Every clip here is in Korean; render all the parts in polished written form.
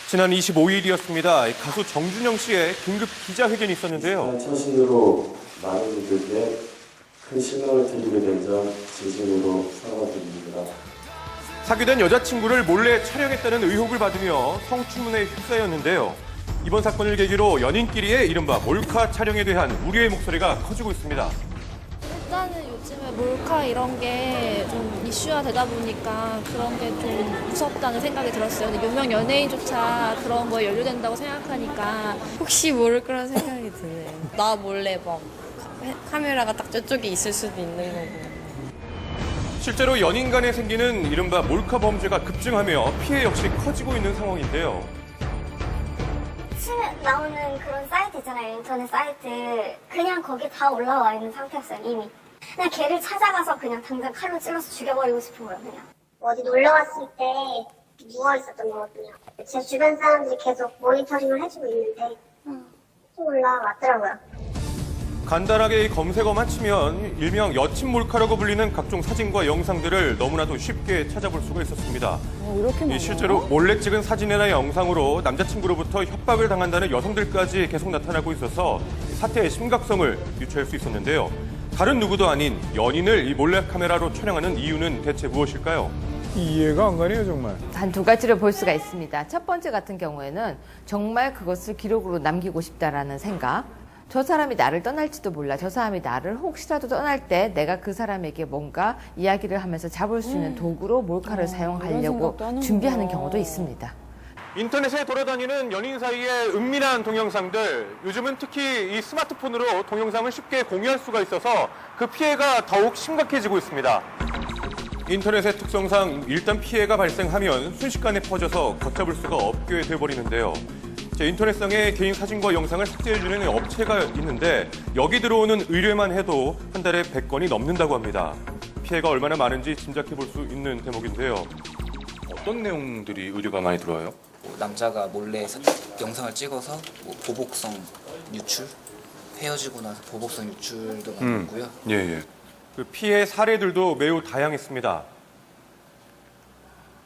지난 25일이었습니다. 가수 정준영 씨의 긴급 기자회견이 있었는데요. 처신으로 많은 분들께 큰 실망을 드리게 된 점 진심으로 사과드립니다. 사귀던 여자친구를 몰래 촬영했다는 의혹을 받으며 성추문에 휩싸였는데요. 이번 사건을 계기로 연인끼리의 이른바 몰카 촬영에 대한 우려의 목소리가 커지고 있습니다. 일단은 요즘에 몰카 이런 게 좀 이슈화 되다 보니까 그런 게 좀 무섭다는 생각이 들었어요. 근데 유명 연예인조차 그런 거에 연루된다고 생각하니까 혹시 모를 거란 생각이 드네요. 나 몰래 막 카메라가 딱 저쪽에 있을 수도 있는 거고. 실제로 연인 간에 생기는 이른바 몰카 범죄가 급증하며 피해 역시 커지고 있는 상황인데요. 치면 나오는 그런 사이트 있잖아요. 인터넷 사이트. 그냥 거기 다 올라와 있는 상태였어요, 이미. 그냥 걔를 찾아가서 그냥 당장 칼로 찔러서 죽여버리고 싶은 거예요, 그냥. 어디 놀러 왔을 때 누워 있었던 거거든요. 제 주변 사람들이 계속 모니터링을 해주고 있는데 또 올라왔더라고요. 간단하게 검색어만 치면 일명 여친 몰카라고 불리는 각종 사진과 영상들을 너무나도 쉽게 찾아볼 수가 있었습니다. 실제로 몰래 찍은 사진이나 영상으로 남자친구로부터 협박을 당한다는 여성들까지 계속 나타나고 있어서 사태의 심각성을 유추할 수 있었는데요. 다른 누구도 아닌 연인을 이 몰래카메라로 촬영하는 이유는 대체 무엇일까요? 이해가 안 가네요, 정말. 단 두 가지를 볼 수가 있습니다. 첫 번째 같은 경우에는 정말 그것을 기록으로 남기고 싶다라는 생각. 저 사람이 나를 떠날지도 몰라. 저 사람이 나를 혹시라도 떠날 때 내가 그 사람에게 뭔가 이야기를 하면서 잡을 수 있는 도구로 몰카를 사용하려고 준비하는 경우도 있습니다. 인터넷에 돌아다니는 연인 사이의 은밀한 동영상들, 요즘은 특히 이 스마트폰으로 동영상을 쉽게 공유할 수가 있어서 그 피해가 더욱 심각해지고 있습니다. 인터넷의 특성상 일단 피해가 발생하면 순식간에 퍼져서 걷잡을 수가 없게 되어버리는데요. 인터넷상에 개인 사진과 영상을 삭제해주는 업체가 있는데 여기 들어오는 의뢰만 해도 한 달에 100건이 넘는다고 합니다. 피해가 얼마나 많은지 짐작해 볼 수 있는 대목인데요. 어떤 내용들이 의뢰가 많이 들어와요? 남자가 몰래 영상을 찍어서 보복성 유출, 헤어지고 나서 보복성 유출도 많이 있고요. 예. 그 피해 사례들도 매우 다양했습니다.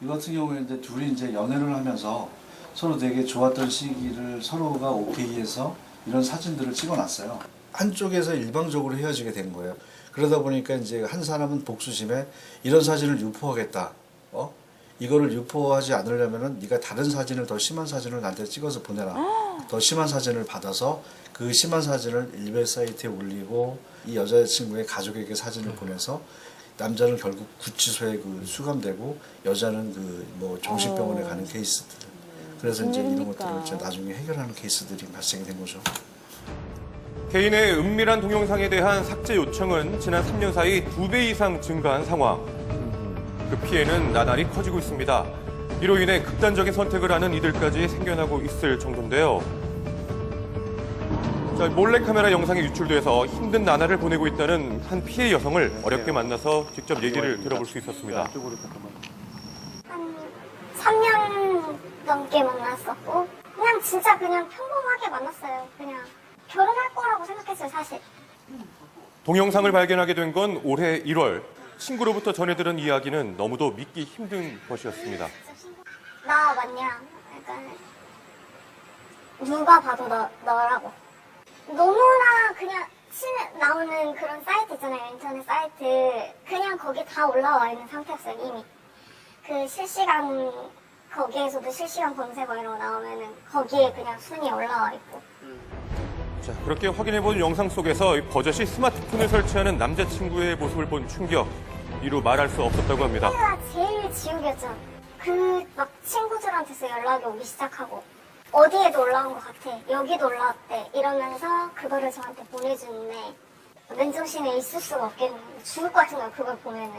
이 같은 경우에 이제 둘이 이제 연애를 하면서 서로 되게 좋았던 시기를 서로가 오케이해서 이런 사진들을 찍어놨어요. 한쪽에서 일방적으로 헤어지게 된 거예요. 그러다 보니까 이제 한 사람은 복수심에 이런 사진을 유포하겠다. 이거를 유포하지 않으려면은 네가 다른 사진을 더 심한 사진을 나한테 찍어서 보내라. 더 심한 사진을 받아서 그 심한 사진을 일베 사이트에 올리고 이 여자친구의 가족에게 사진을 보내서 남자는 결국 구치소에 수감되고 여자는 정신병원에 가는 케이스들. 그래서 이제 이런 것들을 이제 나중에 해결하는 케이스들이 발생이 된 거죠. 개인의 은밀한 동영상에 대한 삭제 요청은 지난 3년 사이 2배 이상 증가한 상황. 그 피해는 나날이 커지고 있습니다. 이로 인해 극단적인 선택을 하는 이들까지 생겨나고 있을 정도인데요. 몰래카메라 영상이 유출돼서 힘든 나날을 보내고 있다는 한 피해 여성을 어렵게 만나서 직접 얘기를 들어볼 수 있었습니다. 한 3년 넘게 만났었고, 그냥 진짜 그냥 평범하게 만났어요. 그냥 결혼할 거라고 생각했어요, 사실. 동영상을 발견하게 된 건 올해 1월. 친구로부터 전해들은 이야기는 너무도 믿기 힘든 것이었습니다. 나 맞냐? 약간 누가 봐도 너라고. 너무나 그냥 치면 나오는 그런 사이트 있잖아요. 인터넷 사이트. 그냥 거기 다 올라와 있는 상태였어요, 이미. 그 실시간, 거기에서도 실시간 검색어 이런 거 나오면은 거기에 그냥 순위 올라와 있고. 자, 그렇게 확인해본 영상 속에서 버젓이 스마트폰을 설치하는 남자친구의 모습을 본 충격. 이루 말할 수 없었다고 합니다. 그때가 제일 지옥이었죠. 막 친구들한테서 연락이 오기 시작하고 어디에도 올라온 것 같아. 여기도 올라왔대. 이러면서 그거를 저한테 보내주는데 맨정신에 있을 수가 없겠네. 죽을 것 같은 거야, 그걸 보면은.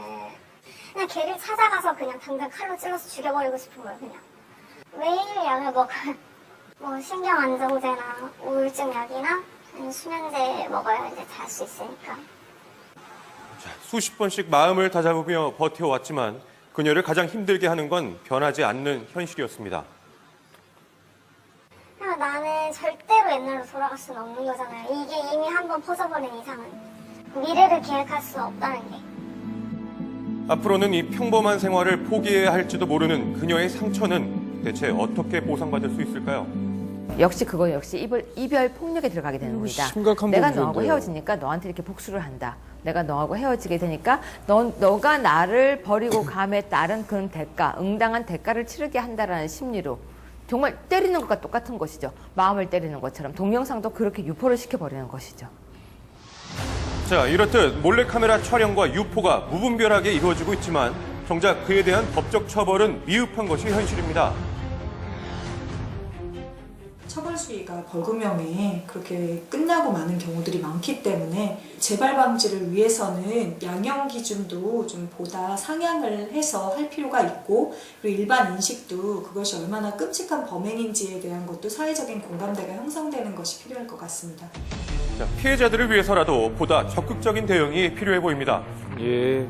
그냥 걔를 찾아가서 그냥 당장 칼로 찔러서 죽여버리고 싶은 거예요, 그냥. 매일 약을 먹어요. 신경 안정제나 우울증 약이나 수면제 먹어야 이제 잘 수 있으니까. 수십 번씩 마음을 다잡으며 버텨왔지만 그녀를 가장 힘들게 하는 건 변하지 않는 현실이었습니다. 나는 절대로 옛날로 돌아갈 수는 없는 거잖아요. 이게 이미 한번 퍼져버린 이상은. 미래를 계획할 수 없다는 게. 앞으로는 이 평범한 생활을 포기해야 할지도 모르는 그녀의 상처는 대체 어떻게 보상받을 수 있을까요? 역시 그거 역시 이별 폭력에 들어가게 되는 겁니다. 심각한 내가 문제인데요. 너하고 헤어지니까 너한테 이렇게 복수를 한다. 내가 너하고 헤어지게 되니까 너가 나를 버리고 감에 따른 그런 대가, 응당한 대가를 치르게 한다라는 심리로 정말 때리는 것과 똑같은 것이죠. 마음을 때리는 것처럼 동영상도 그렇게 유포를 시켜버리는 것이죠. 자, 이렇듯 몰래카메라 촬영과 유포가 무분별하게 이루어지고 있지만 정작 그에 대한 법적 처벌은 미흡한 것이 현실입니다. 처벌 수위가 벌금형에 그렇게 끝나고 마는 경우들이 많기 때문에 재발 방지를 위해서는 양형 기준도 좀 보다 상향을 해서 할 필요가 있고, 그리고 일반 인식도 그것이 얼마나 끔찍한 범행인지에 대한 것도 사회적인 공감대가 형성되는 것이 필요할 것 같습니다. 자, 피해자들을 위해서라도 보다 적극적인 대응이 필요해 보입니다. 예.